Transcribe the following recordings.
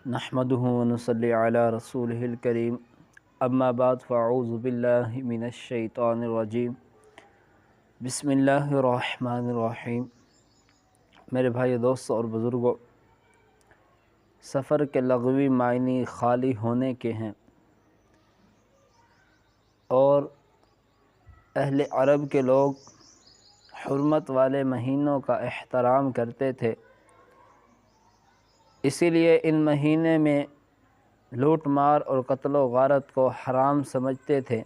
نحمده ونصلي على رسوله الكريم اما بعد فاعوذ بالله من الشیطان الرجیم بسم اللہ الرحمن الرحیم۔ میرے بھائی دوستوں اور بزرگوں، سفر کے لغوی معنی خالی ہونے کے ہیں، اور اہل عرب کے لوگ حرمت والے مہینوں کا احترام کرتے تھے، اسی لیے ان مہینے میں لوٹ مار اور قتل و غارت کو حرام سمجھتے تھے،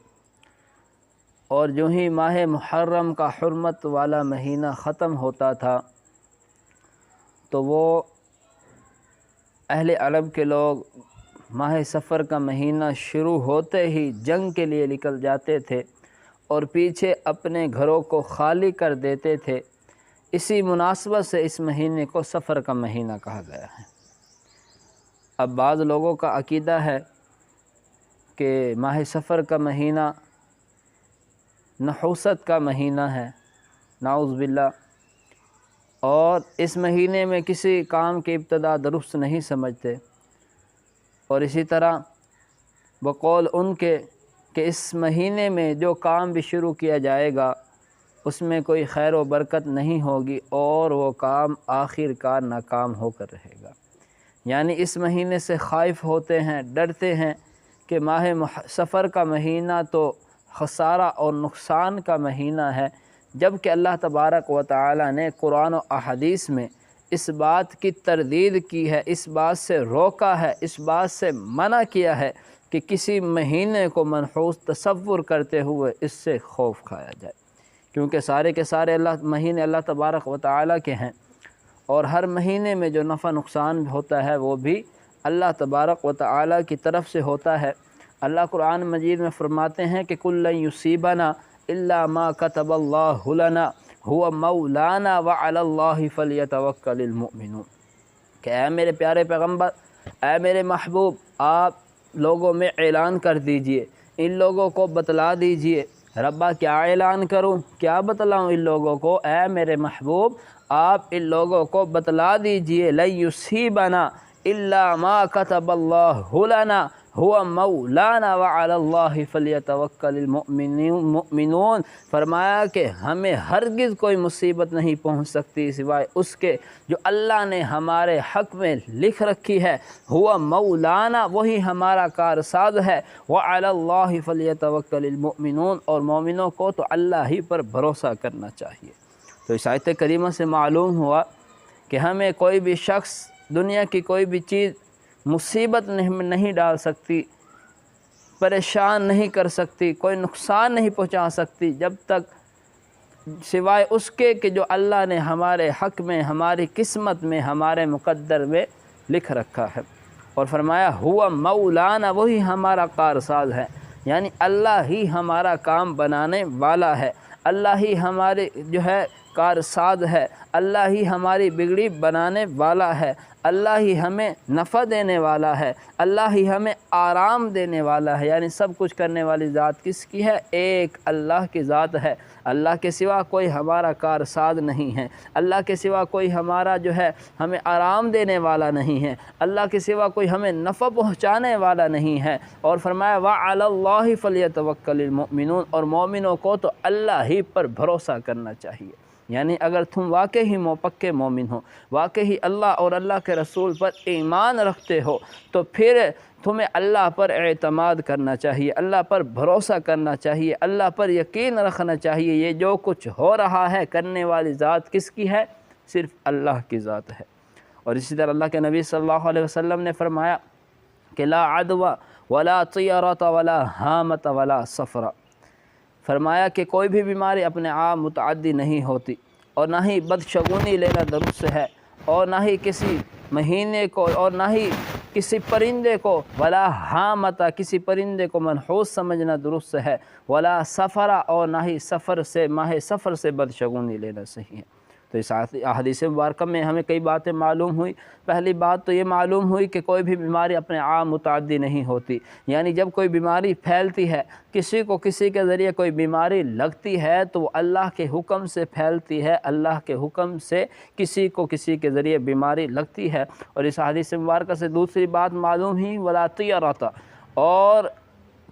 اور جو ہی ماہ محرم کا حرمت والا مہینہ ختم ہوتا تھا تو وہ اہل عرب کے لوگ ماہ سفر کا مہینہ شروع ہوتے ہی جنگ کے لیے نکل جاتے تھے اور پیچھے اپنے گھروں کو خالی کر دیتے تھے۔ اسی مناسبت سے اس مہینے کو سفر کا مہینہ کہا گیا ہے۔ اب بعض لوگوں کا عقیدہ ہے کہ ماہ سفر کا مہینہ نحوست کا مہینہ ہے، نعوذ باللہ، اور اس مہینے میں کسی کام کی ابتدا درست نہیں سمجھتے، اور اسی طرح بقول ان کے کہ اس مہینے میں جو کام بھی شروع کیا جائے گا اس میں کوئی خیر و برکت نہیں ہوگی اور وہ کام آخر کار ناکام ہو کر رہے گا۔ یعنی اس مہینے سے خائف ہوتے ہیں، ڈرتے ہیں کہ ماہ سفر کا مہینہ تو خسارہ اور نقصان کا مہینہ ہے، جبکہ اللہ تبارک و تعالی نے قرآن و احادیث میں اس بات کی تردید کی ہے، اس بات سے روکا ہے، اس بات سے منع کیا ہے کہ کسی مہینے کو منحوس تصور کرتے ہوئے اس سے خوف کھایا جائے، کیونکہ سارے کے سارے مہینے اللہ تبارک و تعالی کے ہیں، اور ہر مہینے میں جو نفع نقصان ہوتا ہے وہ بھی اللہ تبارک و تعالی کی طرف سے ہوتا ہے۔ اللہ قرآن مجید میں فرماتے ہیں کہ کُلًّا یُصِیبَنَا إِلَّا مَا كَتَبَ اللَّهُ لَنَا هُوَ مَوْلَانَا وَعَلَى اللَّهِ فَلْيَتَوَكَّلِ الْمُؤْمِنُونَ کہ اے میرے پیارے پیغمبر، اے میرے محبوب، آپ لوگوں میں اعلان کر دیجئے، ان لوگوں کو بتلا دیجئے۔ ربا کیا اعلان کروں، کیا بتلاؤں ان لوگوں کو؟ اے میرے محبوب، آپ ان لوگوں کو بتلا دیجئے لَن يُصِیبَنَا إِلَّا مَا كَتَبَ اللَّهُ لَنَا هُوَ مَوْلَانَا وَعَلَى اللَّهِ فَلْيَتَوَكَّلِ الْمُؤْمِنُونَ، فرمایا کہ ہمیں ہرگز کوئی مصیبت نہیں پہنچ سکتی سوائے اس کے جو اللہ نے ہمارے حق میں لکھ رکھی ہے۔ هُوَ مَوْلَانَا، وہی ہمارا کارساز ہے، وَعَلَى اللَّهِ فَلْيَتَوَكَّلِ الْمُؤْمِنُونَ، اور مومنوں کو تو اللہ ہی پر بھروسہ کرنا چاہیے۔ تو اس آیت کریمہ سے معلوم ہوا کہ ہمیں کوئی بھی شخص، دنیا کی کوئی بھی چیز مصیبت نہیں ڈال سکتی، پریشان نہیں کر سکتی، کوئی نقصان نہیں پہنچا سکتی، جب تک سوائے اس کے کہ جو اللہ نے ہمارے حق میں، ہماری قسمت میں، ہمارے مقدر میں لکھ رکھا ہے۔ اور فرمایا ہوا مولانا، وہی ہمارا کارساز ہے، یعنی اللہ ہی ہمارا کام بنانے والا ہے، اللہ ہی ہمارے جو ہے کارساز ہے، اللہ ہی ہماری بگڑی بنانے والا ہے، اللہ ہی ہمیں نفع دینے والا ہے، اللہ ہی ہمیں آرام دینے والا ہے۔ یعنی سب کچھ کرنے والی ذات کس کی ہے؟ ایک اللہ کی ذات ہے۔ اللہ کے سوا کوئی ہمارا کارساز نہیں ہے، اللہ کے سوا کوئی ہمارا جو ہے ہمیں آرام دینے والا نہیں ہے، اللہ کے سوا کوئی ہمیں نفع پہنچانے والا نہیں ہے۔ اور فرمایا وَعَلَى اللَّهِ فَلْيَتَوَكَّلِ الْمُؤْمِنُونَ، اور مومنوں کو تو اللہ ہی پر بھروسہ کرنا چاہیے۔ یعنی اگر تم واقعی پکے مومن ہو، واقعی اللہ اور اللہ کے رسول پر ایمان رکھتے ہو، تو پھر تمہیں اللہ پر اعتماد کرنا چاہیے، اللہ پر بھروسہ کرنا چاہیے، اللہ پر یقین رکھنا چاہیے۔ یہ جو کچھ ہو رہا ہے کرنے والی ذات کس کی ہے؟ صرف اللہ کی ذات ہے۔ اور اسی طرح اللہ کے نبی صلی اللہ علیہ وسلم نے فرمایا کہ لا عدوى ولا طیرۃ ولا ہامۃ ولا صفرا، فرمایا کہ کوئی بھی بیماری اپنے آپ متعدی نہیں ہوتی، اور نہ ہی بدشگونی لینا درست ہے، اور نہ ہی کسی مہینے کو، اور نہ ہی کسی پرندے کو، ولا ہامۃ، کسی پرندے کو منحوس سمجھنا درست ہے، ولا سفرا، اور نہ ہی سفر سے، ماہ سفر سے بدشگونی لینا صحیح ہے۔ تو اس احادیث مبارکہ میں ہمیں کئی باتیں معلوم ہوئی۔ پہلی بات تو یہ معلوم ہوئی کہ کوئی بھی بیماری اپنے آپ متعدی نہیں ہوتی، یعنی جب کوئی بیماری پھیلتی ہے، کسی کو کسی کے ذریعے کوئی بیماری لگتی ہے تو وہ اللہ کے حکم سے پھیلتی ہے، اللہ کے حکم سے کسی کو کسی کے ذریعے بیماری لگتی ہے۔ اور اس حدیث مبارکہ سے دوسری بات معلوم ہی ولا طیرۃ، اور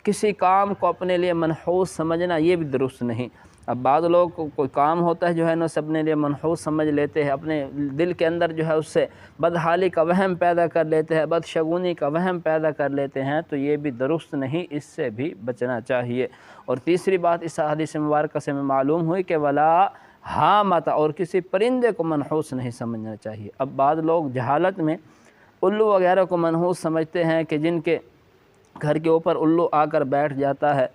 کسی کام کو اپنے لیے منحوس سمجھنا یہ بھی درست نہیں۔ اب بعض لوگ کو کوئی کام ہوتا ہے جو ہے نا اسے اپنے لیے منحوس سمجھ لیتے ہیں، اپنے دل کے اندر جو ہے اس سے بدحالی کا وہم پیدا کر لیتے ہیں، بدشگونی کا وہم پیدا کر لیتے ہیں، تو یہ بھی درست نہیں، اس سے بھی بچنا چاہیے۔ اور تیسری بات اس حدیث مبارکہ سے میں معلوم ہوئی کہ ولا حامۃ، اور کسی پرندے کو منحوس نہیں سمجھنا چاہیے۔ اب بعض لوگ جہالت میں الو وغیرہ کو منحوس سمجھتے ہیں کہ جن کے گھر کے اوپر الو آ کر بیٹھ جاتا ہے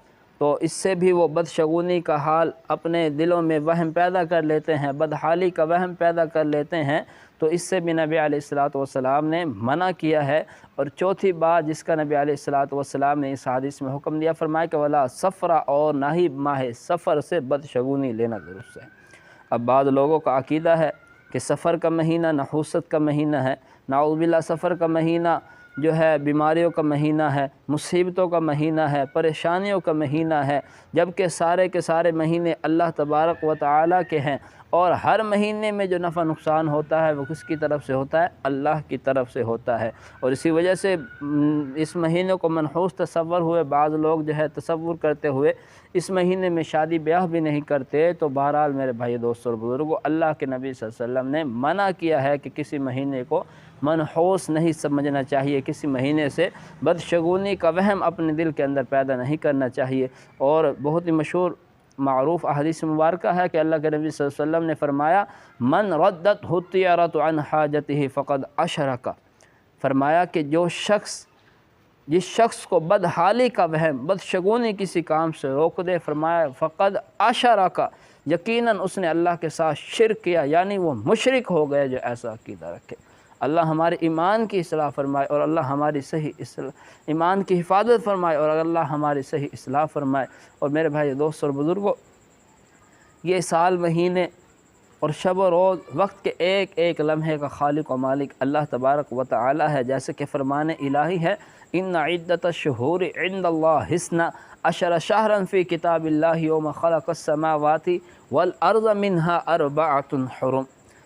تو اس سے بھی وہ بدشگونی کا حال اپنے دلوں میں وہم پیدا کر لیتے ہیں، بدحالی کا وہم پیدا کر لیتے ہیں، تو اس سے بھی نبی علیہ الصلوۃ والسلام نے منع کیا ہے۔ اور چوتھی بات جس کا نبی علیہ الصلوۃ والسلام نے اس حدیث میں حکم دیا، فرمایا کہ ولا صفرا، اور نہ ہی ماہ سفر سے بدشگونی لینا درست ہے۔ اب بعض لوگوں کا عقیدہ ہے کہ سفر کا مہینہ نحوست کا مہینہ ہے، نعوذ باللہ سفر کا مہینہ جو ہے بیماریوں کا مہینہ ہے، مصیبتوں کا مہینہ ہے، پریشانیوں کا مہینہ ہے، جبکہ سارے کے سارے مہینے اللہ تبارک و تعالیٰ کے ہیں، اور ہر مہینے میں جو نفع نقصان ہوتا ہے وہ کس کی طرف سے ہوتا ہے؟ اللہ کی طرف سے ہوتا ہے۔ اور اسی وجہ سے اس مہینے کو منحوس تصور ہوئے بعض لوگ جو ہے تصور کرتے ہوئے اس مہینے میں شادی بیاہ بھی نہیں کرتے۔ تو بہرحال میرے بھائی دوستوں اور بزرگوں، اللہ کے نبی صلی اللہ علیہ وسلم نے منع کیا ہے کہ کسی مہینے کو منحوس نہیں سمجھنا چاہیے، کسی مہینے سے بدشگونی کا وہم اپنے دل کے اندر پیدا نہیں کرنا چاہیے۔ اور بہت ہی مشہور معروف احادیث مبارکہ ہے کہ اللہ کے نبی صلی اللہ علیہ وسلم نے فرمایا من ردتہ الطیرۃ عن حاجتہ فقد اشرک، فرمایا کہ جس شخص کو بدحالی کا وہم، بدشگونی کسی کام سے روک دے، فرمایا فقد اشرک، یقیناً اس نے اللہ کے ساتھ شرک کیا، یعنی وہ مشرک ہو گئے جو ایسا عقیدہ رکھے۔ اللہ ہمارے ایمان کی اصلاح فرمائے، اور اللہ ہماری صحیح ایمان کی حفاظت فرمائے، اور اللہ ہماری صحیح اصلاح فرمائے۔ اور میرے بھائی دوستوں اور بزرگوں، یہ سال، مہینے اور شب و روز، وقت کے ایک ایک لمحے کا خالق و مالک اللہ تبارک و تعالی ہے، جیسے کہ فرمان الہی ہے ان عدت الشہور عند اللہ 12 شہرا فی کتاب اللہ یوم خلق السماوات والارض منها 4 حرم،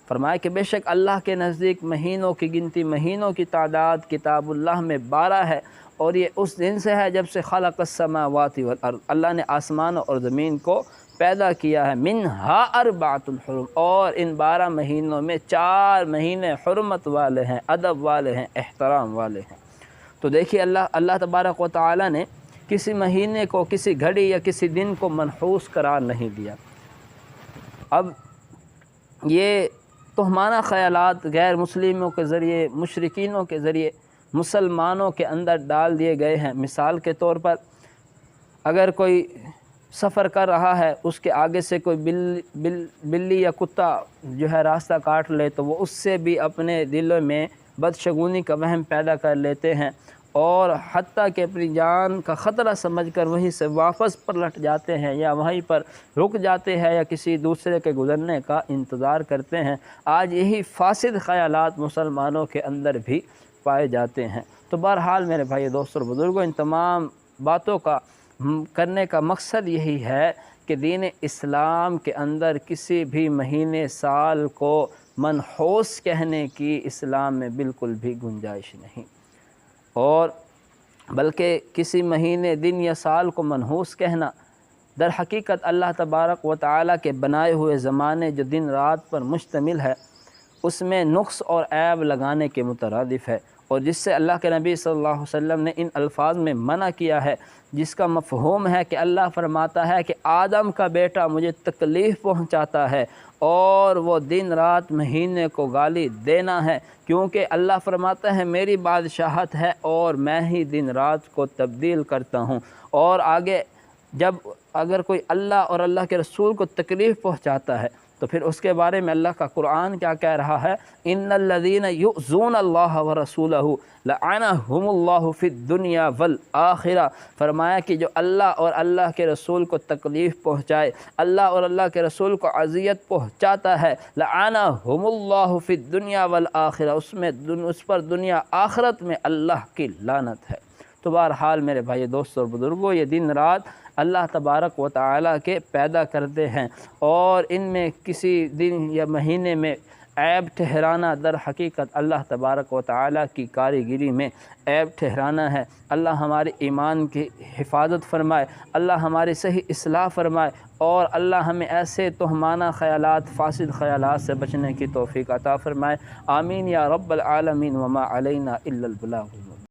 فرمایا کہ بے شک اللہ کے نزدیک مہینوں کی گنتی، مہینوں کی تعداد کتاب اللہ میں 12 ہے، اور یہ اس دن سے ہے جب سے خلق السماوات والارض، اللہ نے آسمان اور زمین کو پیدا کیا ہے، منہا 4 حرم، اور ان 12 مہینوں میں 4 مہینے حرمت والے ہیں، ادب والے ہیں، احترام والے ہیں۔ تو دیکھیے اللہ تبارک و تعالی نے کسی مہینے کو، کسی گھڑی یا کسی دن کو منحوس قرار نہیں دیا۔ اب یہ توہمانہ خیالات غیر مسلموں کے ذریعے، مشرکینوں کے ذریعے مسلمانوں کے اندر ڈال دیے گئے ہیں۔ مثال کے طور پر اگر کوئی سفر کر رہا ہے، اس کے آگے سے کوئی بلی یا کتا جو ہے راستہ کاٹ لے تو وہ اس سے بھی اپنے دلوں میں بدشگونی کا وہم پیدا کر لیتے ہیں، اور حتیٰ کہ اپنی جان کا خطرہ سمجھ کر وہیں سے واپس پلٹ جاتے ہیں، یا وہیں پر رک جاتے ہیں، یا کسی دوسرے کے گزرنے کا انتظار کرتے ہیں۔ آج یہی فاسد خیالات مسلمانوں کے اندر بھی پائے جاتے ہیں۔ تو بہرحال میرے بھائی دوستوں اور بزرگوں، ان تمام باتوں کا کرنے کا مقصد یہی ہے کہ دین اسلام کے اندر کسی بھی مہینے، سال کو منحوس کہنے کی اسلام میں بالکل بھی گنجائش نہیں، اور بلکہ کسی مہینے، دن یا سال کو منحوس کہنا در حقیقت اللہ تبارک و تعالیٰ کے بنائے ہوئے زمانے جو دن رات پر مشتمل ہے، اس میں نقص اور عیب لگانے کے مترادف ہے، اور جس سے اللہ کے نبی صلی اللہ علیہ وسلم نے ان الفاظ میں منع کیا ہے، جس کا مفہوم ہے کہ اللہ فرماتا ہے کہ آدم کا بیٹا مجھے تکلیف پہنچاتا ہے، اور وہ دن رات مہینے کو گالی دینا ہے، کیونکہ اللہ فرماتا ہے میری بادشاہت ہے اور میں ہی دن رات کو تبدیل کرتا ہوں۔ اور آگے جب اگر کوئی اللہ اور اللہ کے رسول کو تکلیف پہنچاتا ہے تو پھر اس کے بارے میں اللہ کا قرآن کیا کہہ رہا ہے؟ ان الذین یؤذون اللہ ورسولہ لعنہم اللہ فی الدنیا والآخرہ، فرمایا کہ جو اللہ اور اللہ کے رسول کو تکلیف پہنچائے، اللہ اور اللہ کے رسول کو اذیت پہنچاتا ہے، لعنہم اللہ فی الدنیا والآخرہ، اس پر دنیا آخرت میں اللہ کی لعنت ہے۔ تو بہرحال میرے بھائی دوستوں اور بزرگوں، یہ دن رات اللہ تبارک و تعالیٰ کے پیدا کرتے ہیں، اور ان میں کسی دن یا مہینے میں عیب ٹھہرانا در حقیقت اللہ تبارک و تعالیٰ کی کاریگری میں عیب ٹھہرانا ہے۔ اللہ ہمارے ایمان کی حفاظت فرمائے، اللہ ہماری صحیح اصلاح فرمائے، اور اللہ ہمیں ایسے تہمانہ خیالات، فاسد خیالات سے بچنے کی توفیق عطا فرمائے۔ آمین یا رب العالمین، وما علینا الا البلاغ۔